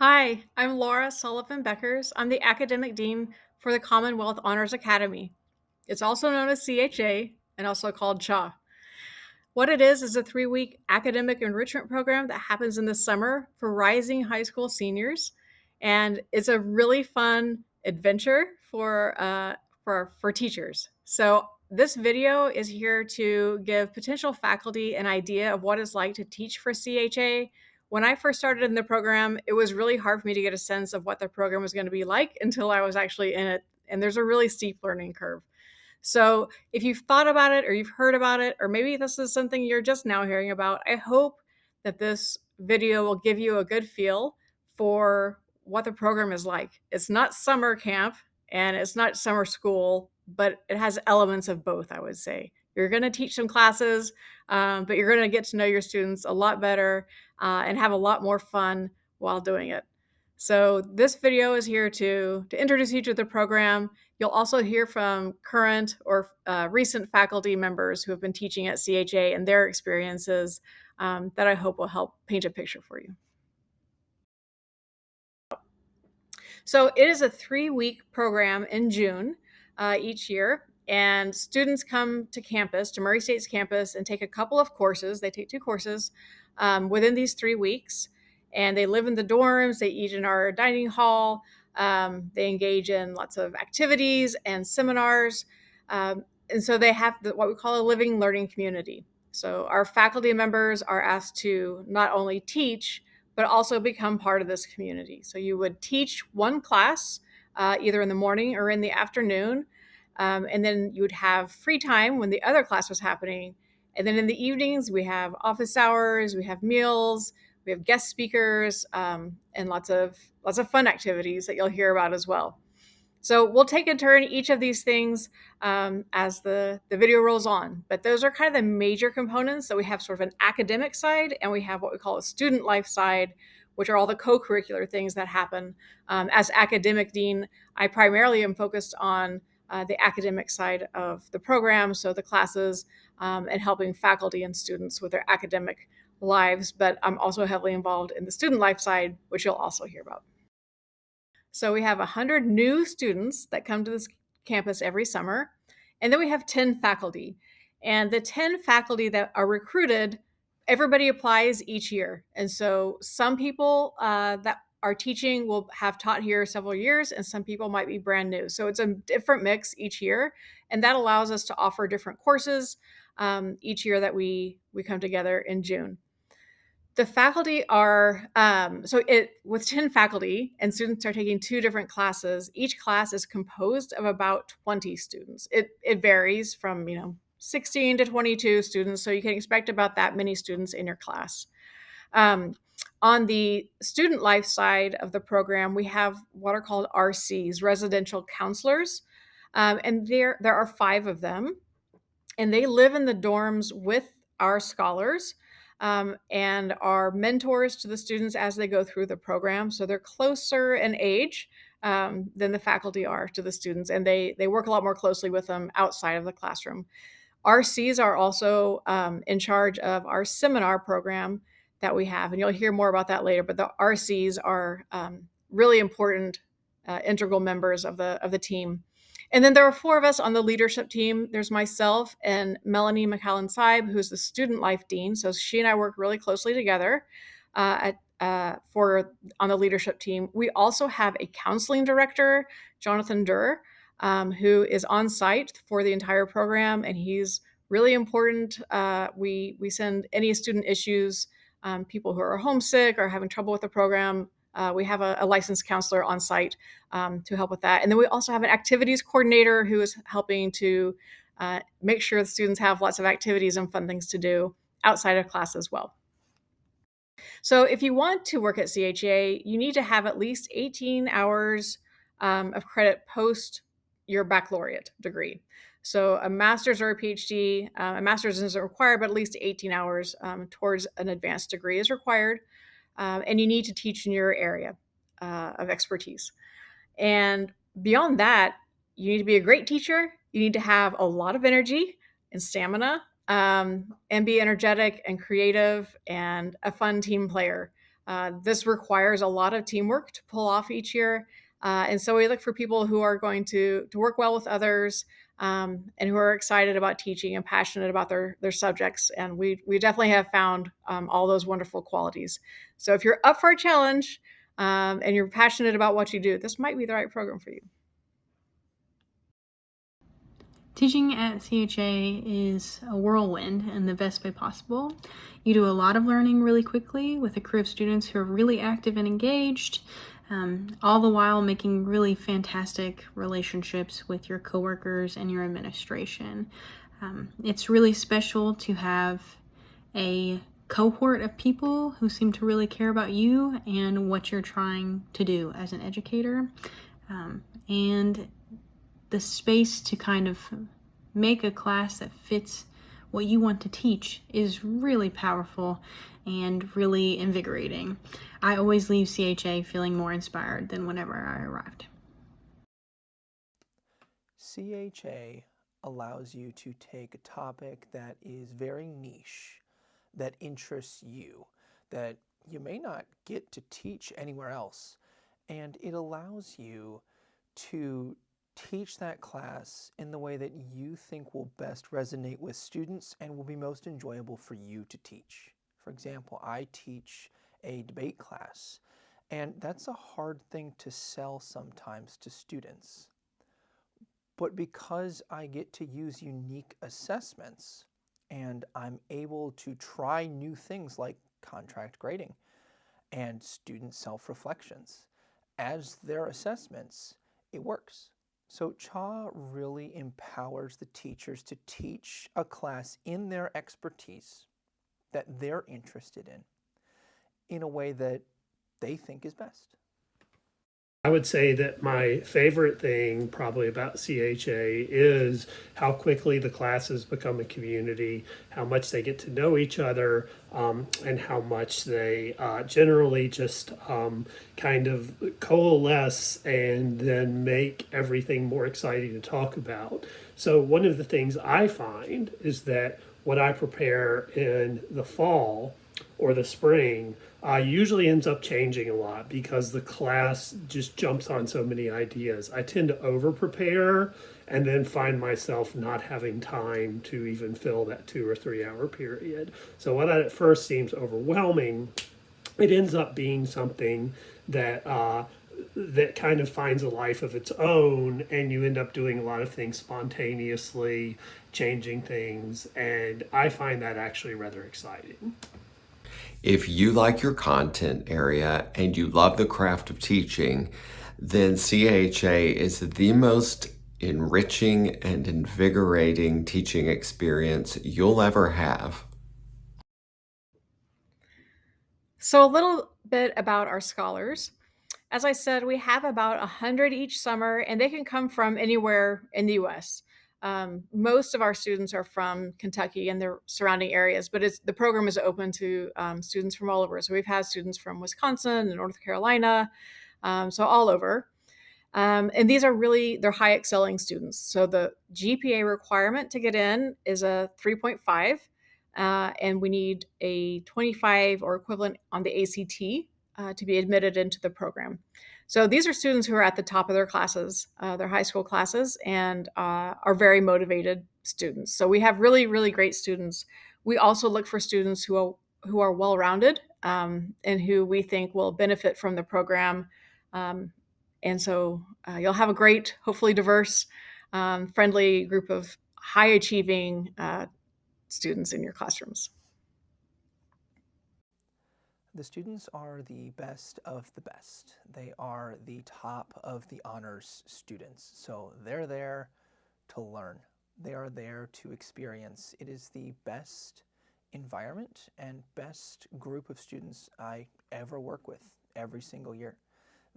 Hi, I'm Laura Sullivan Beckers. I'm the Academic Dean for the Commonwealth Honors Academy. It's also known as CHA and also called CHA. What it is a 3 week academic enrichment program that happens in the summer for rising high school seniors. And it's a really fun adventure for teachers. So, this video is here to give potential faculty an idea of what it's like to teach for CHA. When I first started in the program, it was really hard for me to get a sense of what the program was going to be like until I was actually in it. And there's a really steep learning curve. So if you've thought about it or you've heard about it, or maybe this is something you're just now hearing about, I hope that this video will give you a good feel for what the program is like. It's not summer camp and it's not summer school, but it has elements of both, I would say. You're going to teach some classes, but you're going to get to know your students a lot better and have a lot more fun while doing it. So this video is here to introduce you to the program. You'll also hear from current or recent faculty members who have been teaching at CHA and their experiences that I hope will help paint a picture for you. So it is a 3 week program in June each year. And students come to campus, to Murray State's campus, and take a couple of courses. They take 2 courses within these 3 weeks. And they live in the dorms, they eat in our dining hall, they engage in lots of activities and seminars. And so they have what we call a living learning community. So our faculty members are asked to not only teach, but also become part of this community. So you would teach one class either in the morning or in the afternoon, and then you would have free time when the other class was happening. And then in the evenings, we have office hours, we have meals, we have guest speakers, and lots of fun activities that you'll hear about as well. So we'll take a turn each of these things as the video rolls on. But those are kind of the major components. So we have sort of an academic side and we have what we call a student life side, which are all the co-curricular things that happen. As academic dean, I primarily am focused on the academic side of the program, so the classes and helping faculty and students with their academic lives. But I'm also heavily involved in the student life side, which you'll also hear about. So we have 100 new students that come to this campus every summer. And then we have 10 faculty. And the 10 faculty that are recruited, everybody applies each year. And so some people that are teaching will have taught here several years, and some people might be brand new. So it's a different mix each year. And that allows us to offer different courses each year that we come together in June. The faculty are with 10 faculty and students are taking 2 different classes. Each class is composed of about 20 students. It varies from 16 to 22 students, so you can expect about that many students in your class. On the student life side of the program, we have what are called RCs, residential counselors, and there are 5 of them, and they live in the dorms with our scholars and are mentors to the students as they go through the program. So they're closer in age than the faculty are to the students, and they work a lot more closely with them outside of the classroom. RCs are also in charge of our seminar program that we have, and you'll hear more about that later. But the RCs are really important, integral members of the team. And then there are 4 of us on the leadership team. There's myself and Melanie McAllen-Seib, who's the student life dean. So she and I work really closely together on the leadership team. We also have a counseling director, Jonathan Durr, who is on site for the entire program, and he's really important. We send any student issues, people who are homesick or having trouble with the program. We have a licensed counselor on site to help with that. And then we also have an activities coordinator who is helping to make sure the students have lots of activities and fun things to do outside of class as well. So if you want to work at CHA, you need to have at least 18 hours of credit post your baccalaureate degree. So a master's or a PhD, a master's isn't required, but at least 18 hours towards an advanced degree is required. And you need to teach in your area of expertise. And beyond that, you need to be a great teacher. You need to have a lot of energy and stamina and be energetic and creative and a fun team player. This requires a lot of teamwork to pull off each year. And so we look for people who are going to work well with others, and who are excited about teaching and passionate about their subjects. And we definitely have found all those wonderful qualities. So if you're up for a challenge, and you're passionate about what you do, this might be the right program for you. Teaching at CHA is a whirlwind in the best way possible. You do a lot of learning really quickly with a crew of students who are really active and engaged, all the while making really fantastic relationships with your coworkers and your administration. It's really special to have a cohort of people who seem to really care about you and what you're trying to do as an educator. And the space to kind of make a class that fits what you want to teach is really powerful and really invigorating. I always leave CHA feeling more inspired than whenever I arrived. CHA allows you to take a topic that is very niche, that interests you, that you may not get to teach anywhere else, and it allows you to teach that class in the way that you think will best resonate with students and will be most enjoyable for you to teach. For example, I teach a debate class, and that's a hard thing to sell sometimes to students. But because I get to use unique assessments and I'm able to try new things like contract grading and student self-reflections as their assessments, it works. So CHA really empowers the teachers to teach a class in their expertise that they're interested in a way that they think is best. I would say that my favorite thing probably about CHA is how quickly the classes become a community, how much they get to know each other, and how much they generally just kind of coalesce and then make everything more exciting to talk about. So one of the things I find is that what I prepare in the fall or the spring usually ends up changing a lot because the class just jumps on so many ideas. I tend to over prepare and then find myself not having time to even fill that 2 or 3 hour period. So what at first seems overwhelming, it ends up being something that that kind of finds a life of its own, and you end up doing a lot of things spontaneously, changing things, and I find that actually rather exciting. If you like your content area and you love the craft of teaching, then CHA is the most enriching and invigorating teaching experience you'll ever have. So, a little bit about our scholars. As I said, we have about 100 each summer, and they can come from anywhere in the US. Most of our students are from Kentucky and the surrounding areas, but the program is open to students from all over. So we've had students from Wisconsin and North Carolina, so all over. And these are really, they're high excelling students. So the GPA requirement to get in is a 3.5, and we need a 25 or equivalent on the ACT to be admitted into the program. So these are students who are at the top of their classes, their high school classes, and are very motivated students. So we have really, really great students. We also look for students who are well-rounded, and who we think will benefit from the program. And so you'll have a great, hopefully diverse, friendly group of high achieving students in your classrooms. The students are the best of the best. They are the top of the honors students. So they're there to learn. They are there to experience. It is the best environment and best group of students I ever work with every single year.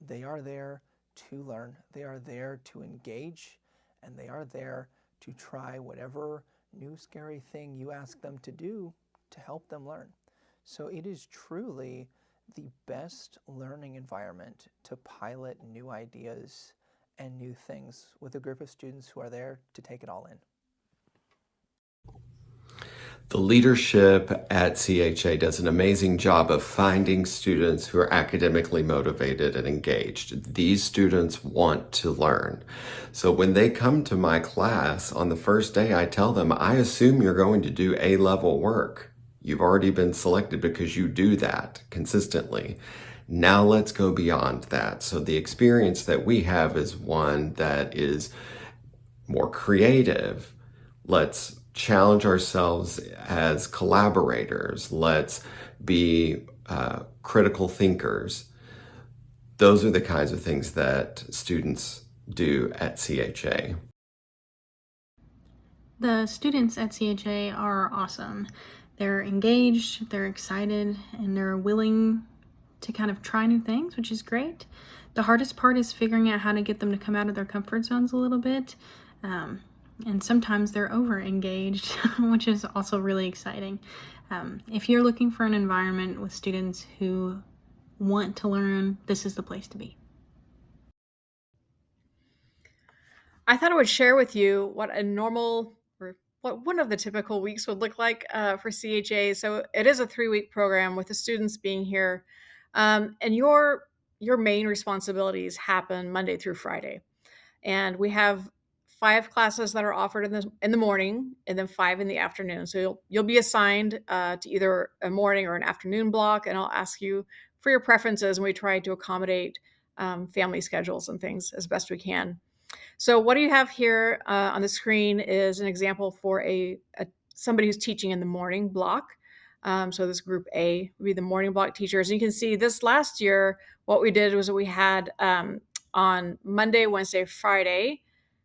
They are there to learn. They are there to engage, and they are there to try whatever new scary thing you ask them to do to help them learn. So it is truly the best learning environment to pilot new ideas and new things with a group of students who are there to take it all in. The leadership at CHA does an amazing job of finding students who are academically motivated and engaged. These students want to learn. So when they come to my class on the first day, I tell them, I assume you're going to do A-level work. You've already been selected because you do that consistently. Now let's go beyond that. So the experience that we have is one that is more creative. Let's challenge ourselves as collaborators. Let's be critical thinkers. Those are the kinds of things that students do at CHA. The students at CHA are awesome. They're engaged, they're excited, and they're willing to kind of try new things, which is great. The hardest part is figuring out how to get them to come out of their comfort zones a little bit. And sometimes they're over engaged, which is also really exciting. If you're looking for an environment with students who want to learn, this is the place to be. I thought I would share with you what a normal or what one of the typical weeks would look like for CHA. So it is a 3-week program with the students being here, and your main responsibilities happen Monday through Friday, and we have 5 classes that are offered in the morning, and then 5 in the afternoon. So you'll be assigned to either a morning or an afternoon block, and I'll ask you for your preferences, and we try to accommodate family schedules and things as best we can. So what do you have here on the screen is an example for somebody who's teaching in the morning block. So this group A would be the morning block teachers. And you can see this last year, what we did was we had on Monday, Wednesday, Friday,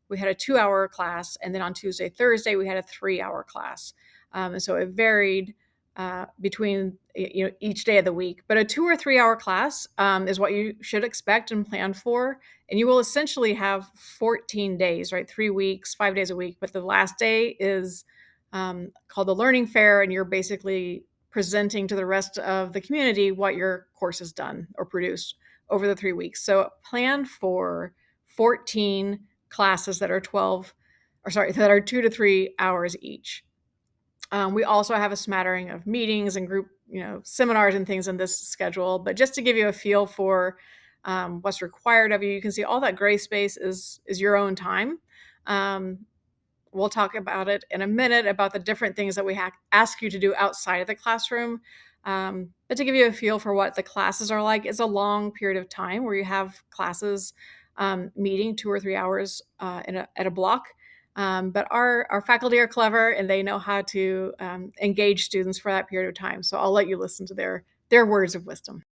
we had a 2-hour class. And then on Tuesday, Thursday, we had a 3-hour class. And so it varied between each day of the week. But a 2 or 3 hour class is what you should expect and plan for. And you will essentially have 14 days, right? 3 weeks, 5 days a week. But the last day is called the learning fair, and you're basically presenting to the rest of the community what your course has done or produced over the 3 weeks. So plan for 14 classes that are 2 to 3 hours each. We also have a smattering of meetings and group, seminars and things in this schedule. But just to give you a feel for what's required of you, you can see all that gray space is your own time. We'll talk about it in a minute about the different things that we ask you to do outside of the classroom. But to give you a feel for what the classes are like, it's a long period of time where you have classes meeting 2 or 3 hours at a block. But our faculty are clever, and they know how to engage students for that period of time. So I'll let you listen to their words of wisdom.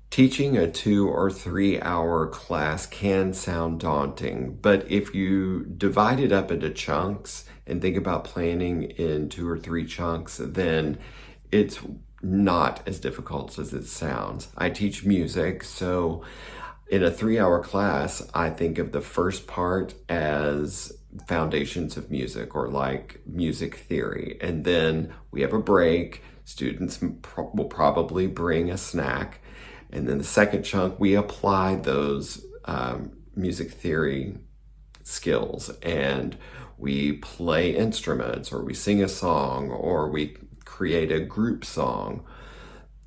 Teaching a 2 or 3 hour class can sound daunting, but if you divide it up into chunks and think about planning in 2 or 3 chunks, then it's not as difficult as it sounds. I teach music, so in a 3 hour class, I think of the first part as foundations of music or like music theory. And then we have a break. Students will probably bring a snack. And then the second chunk, we apply those music theory skills, and we play instruments, or we sing a song, or we create a group song.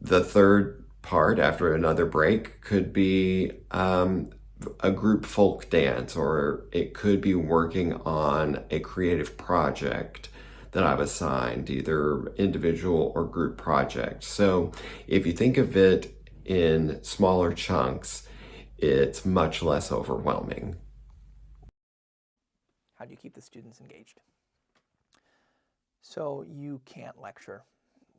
The third part, after another break, could be a group folk dance, or it could be working on a creative project that I've assigned, either individual or group project. So if you think of it in smaller chunks, it's much less overwhelming. How do you keep the students engaged? So you can't lecture.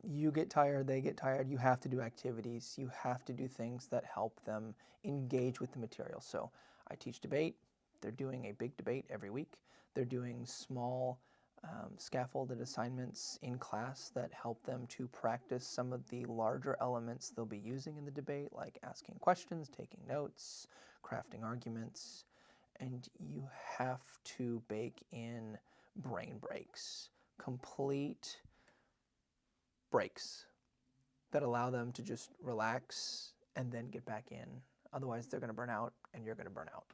You get tired, they get tired. You have to do activities. You have to do things that help them engage with the material. So I teach debate. They're doing a big debate every week. They're doing small scaffolded assignments in class that help them to practice some of the larger elements they'll be using in the debate, like asking questions, taking notes, crafting arguments. And you have to bake in brain breaks, complete breaks that allow them to just relax and then get back in. Otherwise, they're going to burn out, and you're going to burn out.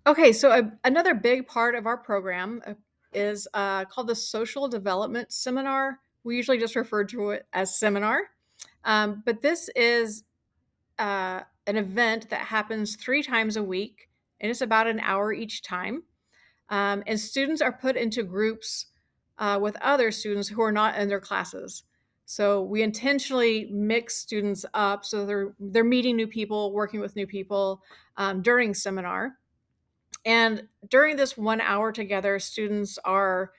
Okay, so another big part of our program is called the Social Development Seminar. We usually just refer to it as seminar, but this is an event that happens 3 times a week, and it's about an hour each time. And students are put into groups with other students who are not in their classes. So we intentionally mix students up so they're meeting new people, working with new people during seminar. And during this 1 hour together, students are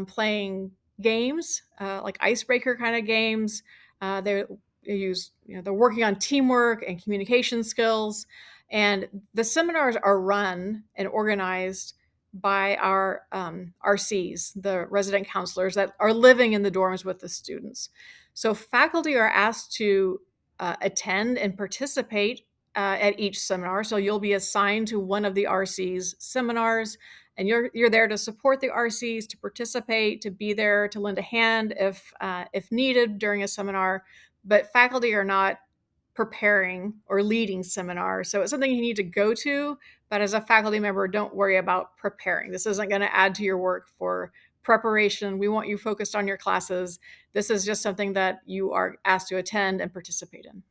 playing games, like icebreaker kind of games. They use, they're working on teamwork and communication skills. And the seminars are run and organized by our RCs, the resident counselors that are living in the dorms with the students. So faculty are asked to attend and participate at each seminar. So you'll be assigned to one of the RC's seminars, and you're there to support the RCs, to participate, to be there, to lend a hand if needed during a seminar. But faculty are not preparing or leading seminars, so it's something you need to go to. But as a faculty member, don't worry about preparing. This isn't going to add to your work for preparation. We want you focused on your classes. This is just something that you are asked to attend and participate in.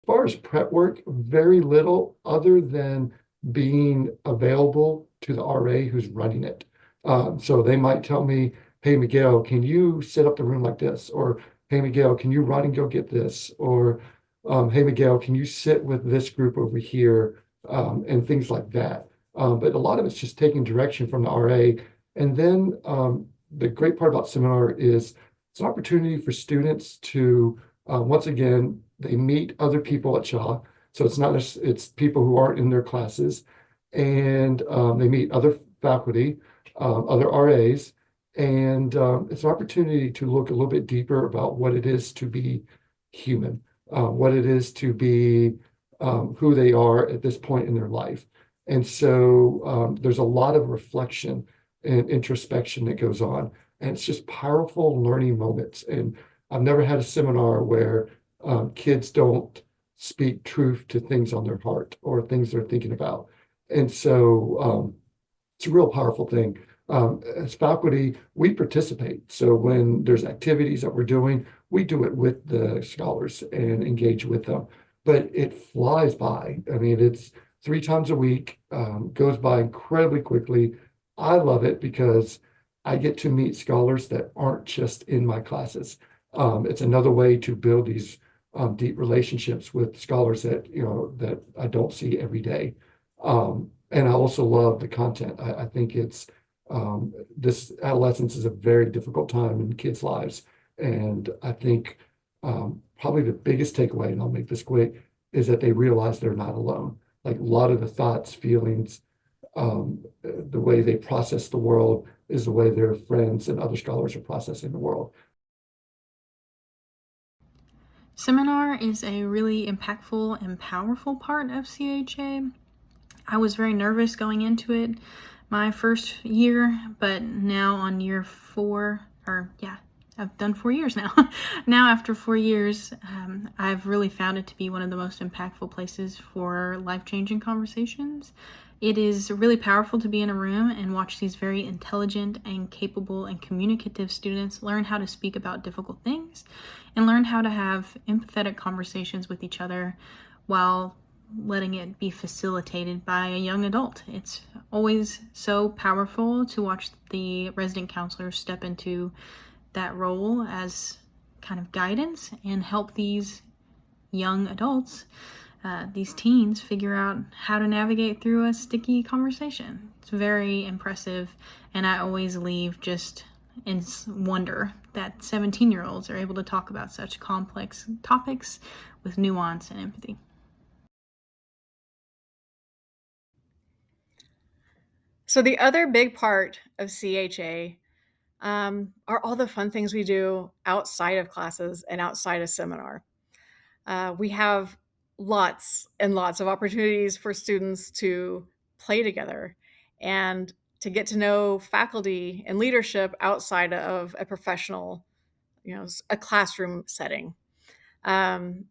Far as prep work, very little other than being available to the RA who's running it. So they might tell me, hey, Miguel, can you set up the room like this? Or, hey, Miguel, can you run and go get this? Or, hey, Miguel, can you sit with this group over here? And things like that. But a lot of it's just taking direction from the RA. And then the great part about seminar is it's an opportunity for students to, once again, they meet other people at Shaw. So it's not just, it's people who aren't in their classes, and they meet other faculty, other RAs, and it's an opportunity to look a little bit deeper about what it is to be human, what it is to be who they are at this point in their life. And so there's a lot of reflection and introspection that goes on, and it's just powerful learning moments. And I've never had a seminar where kids don't speak truth to things on their heart or things they're thinking about. And so it's a real powerful thing. As faculty, we participate. So when there's activities that we're doing, we do it with the scholars and engage with them. But it flies by. I mean, it's 3 times a week, goes by incredibly quickly. I love it because I get to meet scholars that aren't just in my classes. It's another way to build these deep relationships with scholars that that I don't see every day. And I also love the content. I think it's this adolescence is a very difficult time in kids' lives, and I think probably the biggest takeaway, and I'll make this quick, is that they realize they're not alone. Like a lot of the thoughts, feelings, the way they process the world is the way their friends and other scholars are processing the world. Seminar is a really impactful and powerful part of CHA. I was very nervous going into it my first year, but now on year 4, or yeah, I've done 4 years now. Now after 4 years, I've really found it to be one of the most impactful places for life-changing conversations. It is really powerful to be in a room and watch these very intelligent and capable and communicative students learn how to speak about difficult things and learn how to have empathetic conversations with each other while letting it be facilitated by a young adult. It's always so powerful to watch the resident counselors step into that role as kind of guidance and help these young adults, these teens, figure out how to navigate through a sticky conversation. It's very impressive, and I always leave just in wonder that 17-year-olds are able to talk about such complex topics with nuance and empathy. So the other big part of CHA are all the fun things we do outside of classes and outside of seminar. We have lots and lots of opportunities for students to play together and to get to know faculty and leadership outside of a professional, a classroom setting. Um,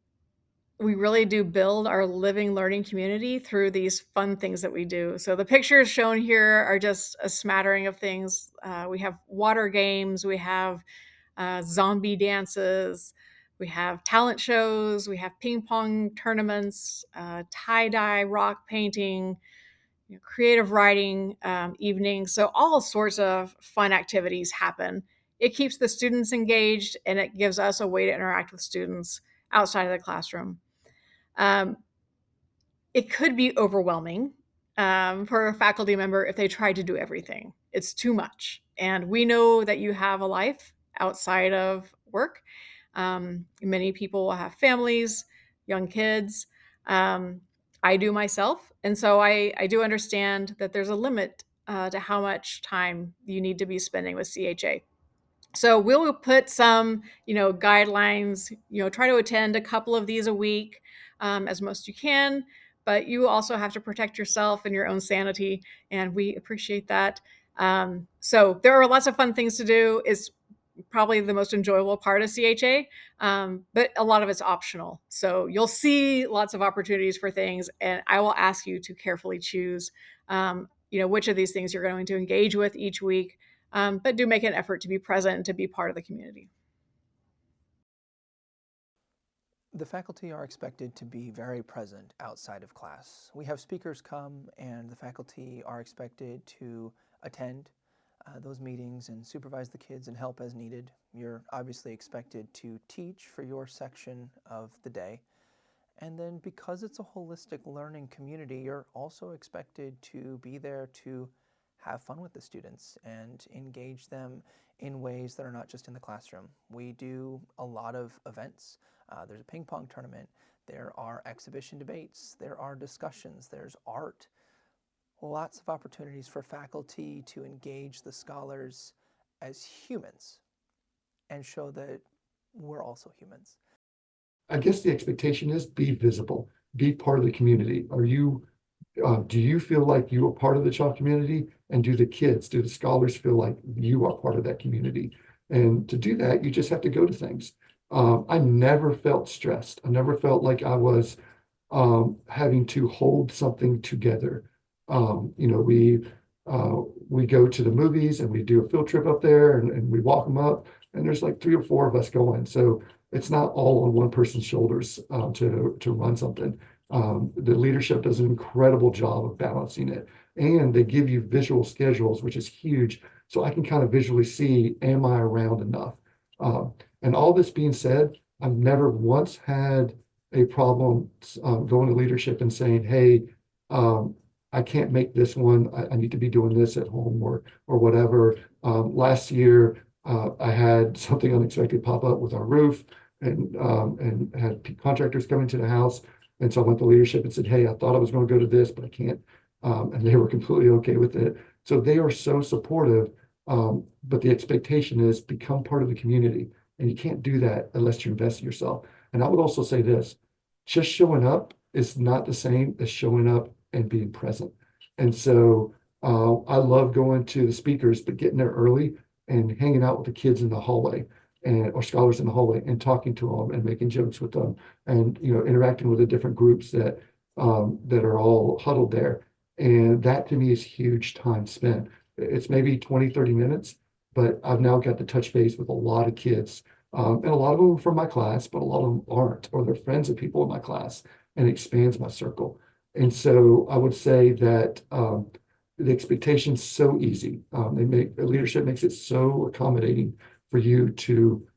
we really do build our living learning community through these fun things that we do. So the pictures shown here are just a smattering of things. We have water games, we have zombie dances, we have talent shows, we have ping pong tournaments, tie-dye rock painting, creative writing evenings. So all sorts of fun activities happen. It keeps the students engaged, and it gives us a way to interact with students outside of the classroom. Um, it could be overwhelming for a faculty member if they try to do everything. It's too much. And we know that you have a life outside of work. Many people will have families, young kids. I do myself. And so I do understand that there's a limit to how much time you need to be spending with CHA. So we'll put some, guidelines, try to attend a couple of these a week as most you can, but you also have to protect yourself and your own sanity. And we appreciate that. So there are lots of fun things to do. It's probably the most enjoyable part of CHA, but a lot of it's optional. So you'll see lots of opportunities for things, and I will ask you to carefully choose, which of these things you're going to engage with each week, but do make an effort to be present and to be part of the community. The faculty are expected to be very present outside of class. We have speakers come, and the faculty are expected to attend those meetings and supervise the kids and help as needed. You're obviously expected to teach for your section of the day. And then because it's a holistic learning community, you're also expected to be there to have fun with the students and engage them in ways that are not just in the classroom. We do a lot of events. There's a ping pong tournament. There are exhibition debates. There are discussions. There's art. Lots of opportunities for faculty to engage the scholars as humans and show that we're also humans. I guess the expectation is be visible, be part of the community. Do you feel like you are part of the child community? And do the scholars feel like you are part of that community? And to do that, you just have to go to things. I never felt stressed. I never felt like I was having to hold something together. We go to the movies and we do a field trip up there and we walk them up, and there's like 3 or 4 of us going. So it's not all on one person's shoulders to run something. The leadership does an incredible job of balancing it, and they give you visual schedules, which is huge. So I can kind of visually see, am I around enough? And all this being said, I've never once had a problem going to leadership and saying, hey, I can't make this one. I need to be doing this at home or whatever. Last year, I had something unexpected pop up with our roof and had contractors coming to the house. And so I went to leadership and said, hey, I thought I was going to go to this, but I can't. And they were completely okay with it. So they are so supportive. But the expectation is become part of the community. And you can't do that unless you invest in yourself. And I would also say this, just showing up is not the same as showing up and being present. And so I love going to the speakers, but getting there early and hanging out with the kids in the hallway or scholars in the hallway and talking to them and making jokes with them and interacting with the different groups that are all huddled there. And that to me is huge time spent. It's maybe 20, 30 minutes, but I've now got to touch base with a lot of kids. And a lot of them are from my class, but a lot of them aren't, or they're friends of people in my class, and it expands my circle. And so I would say that the expectation's so easy. Leadership makes it so accommodating for you to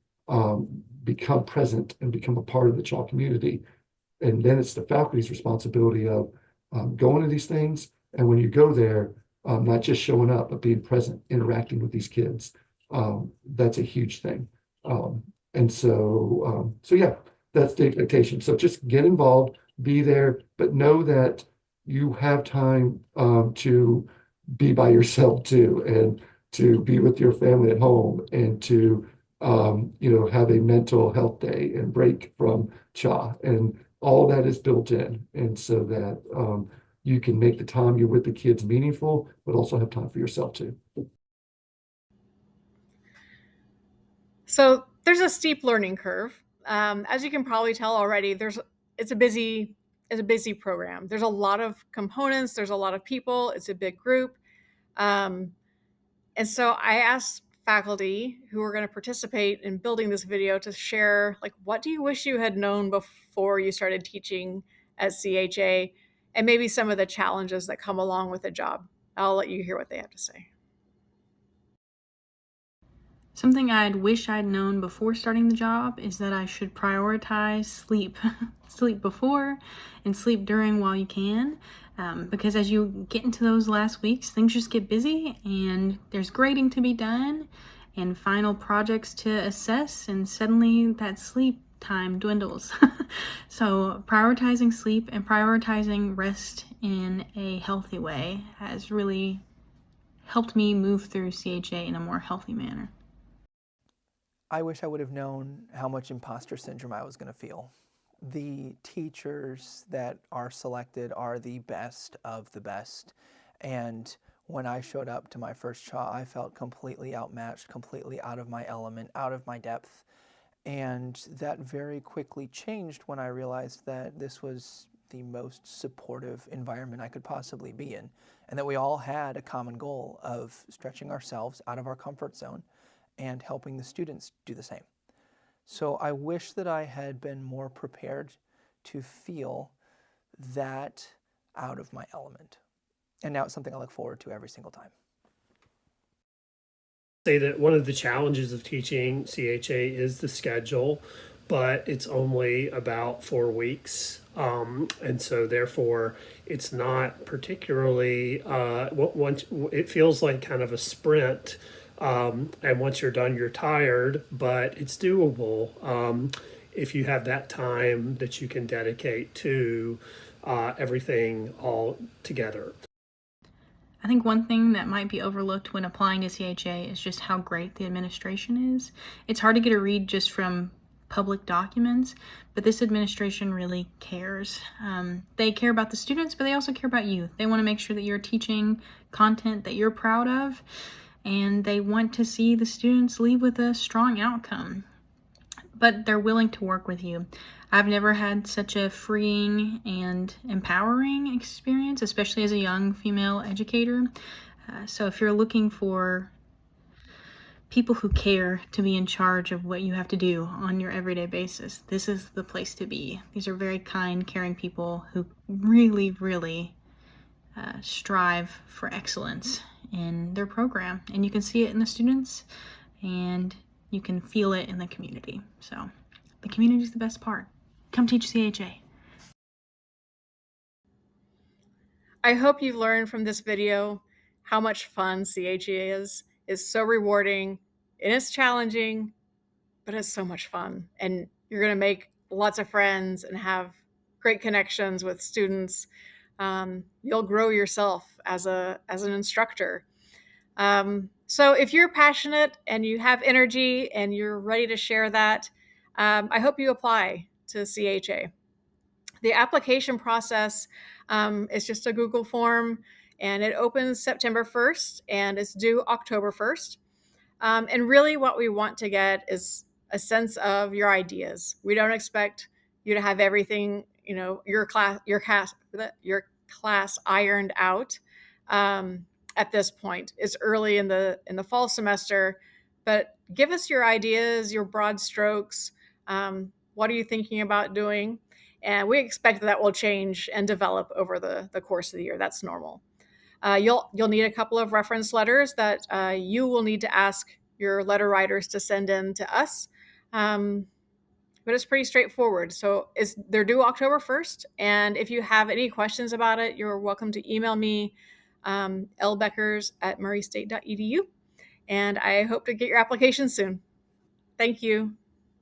become present and become a part of the child community. And then it's the faculty's responsibility of going to these things. And when you go there, not just showing up, but being present, interacting with these kids. That's a huge thing. So yeah, that's the expectation. So just get involved, be there, but know that you have time to be by yourself too, and to be with your family at home, and to have a mental health day and break from CHA, and all that is built in, and so that you can make the time you're with the kids meaningful, but also have time for yourself too. So there's a steep learning curve. As you can probably tell already, it's a busy program. There's a lot of components. There's a lot of people. It's a big group. Um, and so I asked faculty who are going to participate in building this video to share, like, what do you wish you had known before you started teaching at CHA, and maybe some of the challenges that come along with the job. I'll let you hear what they have to say. Something I'd wish I'd known before starting the job is that I should prioritize sleep. Sleep before and sleep during while you can. Because as you get into those last weeks, things just get busy and there's grading to be done and final projects to assess, and suddenly that sleep time dwindles. So prioritizing sleep and prioritizing rest in a healthy way has really helped me move through CHA in a more healthy manner. I wish I would have known how much imposter syndrome I was going to feel. The teachers that are selected are the best of the best. And when I showed up to my first CHA, I felt completely outmatched, completely out of my element, out of my depth. And that very quickly changed when I realized that this was the most supportive environment I could possibly be in, and that we all had a common goal of stretching ourselves out of our comfort zone and helping the students do the same. So I wish that I had been more prepared to feel that out of my element. And now it's something I look forward to every single time. Say that one of the challenges of teaching CHA is the schedule, but it's only about 4 weeks. And so therefore it's not particularly, once it feels like kind of a sprint. And once you're done, you're tired, but it's doable if you have that time that you can dedicate to everything all together. I think one thing that might be overlooked when applying to CHA is just how great the administration is. It's hard to get a read just from public documents, but this administration really cares. They care about the students, but they also care about you. They want to make sure that you're teaching content that you're proud of, and they want to see the students leave with a strong outcome. But they're willing to work with you. I've never had such a freeing and empowering experience, especially as a young female educator. So if you're looking for people who care to be in charge of what you have to do on your everyday basis, this is the place to be. These are very kind, caring people who really, really strive for excellence in their program. And you can see it in the students, and you can feel it in the community. So the community is the best part. Come teach CHA. I hope you've learned from this video how much fun CHA is. It's so rewarding and it's challenging, but it's so much fun. And you're going to make lots of friends and have great connections with students. You'll grow yourself as an instructor. So if you're passionate and you have energy and you're ready to share that, I hope you apply to CHA. The application process is just a Google form, and it opens September 1st and it's due October 1st. And really what we want to get is a sense of your ideas. We don't expect you to have everything, your class ironed out at this point. It's early in the fall semester, but give us your ideas, your broad strokes. What are you thinking about doing? And we expect that will change and develop over the course of the year. That's normal. You'll need a couple of reference letters that you will need to ask your letter writers to send in to us. But it's pretty straightforward. So they're due October 1st. And if you have any questions about it, you're welcome to email me, lbeckers@murraystate.edu. And I hope to get your application soon. Thank you.